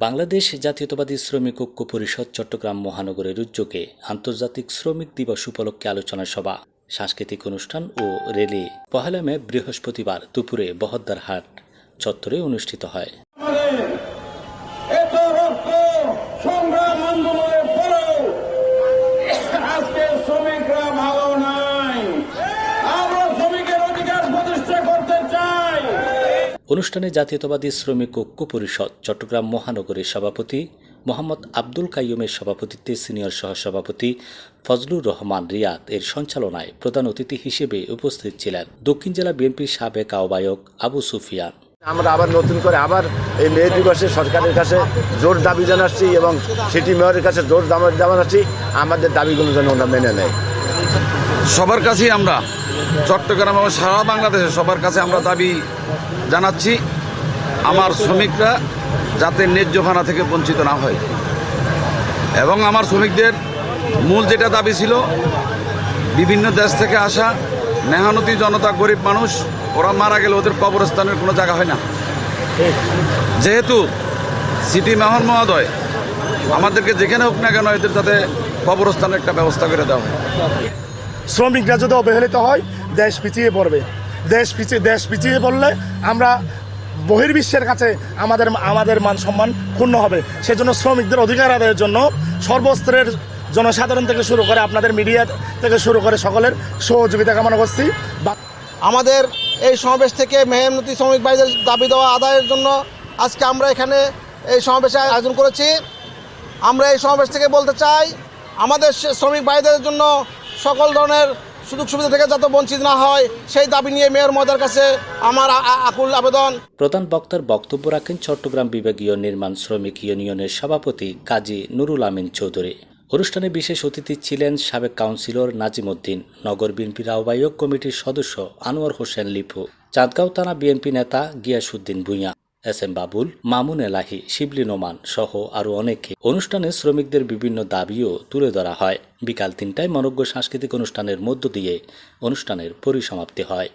বাংলাদেশ জাতীয়তাবাদী শ্রমিক ঐক্য পরিষদ চট্টগ্রাম মহানগরের উদ্যোগে আন্তর্জাতিক শ্রমিক দিবস উপলক্ষে আলোচনা সভা, সাংস্কৃতিক অনুষ্ঠান ও র্যালি ১ মে বৃহস্পতিবার দুপুরে বহদ্দারহাট চত্বরে অনুষ্ঠিত হয়। অনুষ্ঠানে জাতীয়তাবাদী শ্রমিক ঐক্য পরিষদ চট্টগ্রাম মহানগরের সভাপতি মোহাম্মদ আব্দুল কাইয়ুমের সভাপতিত্বে সিনিয়র সহসভাপতি ফজলুর রহমান রিয়াদ এর সঞ্চালনায় প্রধান অতিথি হিসেবে উপস্থিত ছিলেন দক্ষিণ জেলা বিএনপির সাবেক আহ্বায়ক আবু সুফিয়ান। আমরা আবার নতুন করে এই মে দিবসে সরকারের কাছে জোর দাবি জানাচ্ছি এবং সিটি মেয়রের কাছে জোর দাবি জানাচ্ছি আমাদের দাবিগুলো যেন ওরা মেনে নেয়। সবার কাছেই আমরা চট্টগ্রাম এবং সারা বাংলাদেশে সবার কাছে আমরা দাবি জানাচ্ছি আমার শ্রমিকরা যাতে ন্যায্য ভাড়া থেকে বঞ্চিত না হয় এবং আমার শ্রমিকদের মূল যেটা দাবি ছিল বিভিন্ন দেশ থেকে আসা মেহনতি জনতা, গরিব মানুষ, ওরা মারা গেলে ওদের কবরস্থানের কোনো জায়গা হয় না। যেহেতু সিটি মেয়র মহোদয় আমাদেরকে যেখানে হোক না কেন এদের যাতে কবরস্থানের একটা ব্যবস্থা করে দেওয়া হয়। শ্রমিকরা যদি অবহেলিত হয় দেশ পিছিয়ে পড়বে। দেশ পিছিয়ে পড়লে আমরা বহির্বিশ্বের কাছে আমাদের মান সম্মান ক্ষুণ্ণ হবে। সেজন্য শ্রমিকদের অধিকার আদায়ের জন্য সর্বস্তরের জনসাধারণ থেকে শুরু করে আপনাদের মিডিয়া থেকে শুরু করে সকলের সহযোগিতা কামনা করছি। আমাদের এই সমাবেশ থেকে মেহনতি শ্রমিক ভাইদের দাবি দেওয়া আদায়ের জন্য আজকে আমরা এখানে এই সমাবেশে আয়োজন করেছি। আমরা এই সমাবেশ থেকে বলতে চাই আমাদের শ্রমিক ভাইদের জন্য সকল ধরনের সুযোগ সুবিধা থেকে যাতে বঞ্চিত না হয় সেই দাবি নিয়ে মেয়র মহোদয়ের কাছে আমার আকুল আবেদন। প্রধান বক্তার বক্তব্য রাখেন চট্টগ্রাম বিভাগীয় নির্মাণ শ্রমিক ইউনিয়নের সভাপতি কাজী নুরুল আমিন চৌধুরী। অনুষ্ঠানে বিশেষ অতিথি ছিলেন সাবেক কাউন্সিলর নাজিম উদ্দিন, নগর বিএনপির আহ্বায়ক কমিটির সদস্য আনোয়ার হোসেন লিপু, চাঁদগাঁও থানা বিএনপি নেতা গিয়াসউদ্দিন ভূঁইয়া, এস.এম. বাবুল, মামুন এলাহি, শিবলি নোমান সহ আরও অনেকে। অনুষ্ঠানে শ্রমিকদের বিভিন্ন দাবিও তুলে ধরা হয়। বিকাল ৩টায় মনোজ্ঞ সাংস্কৃতিক অনুষ্ঠানের মধ্য দিয়ে অনুষ্ঠানের পরিসমাপ্তি হয়।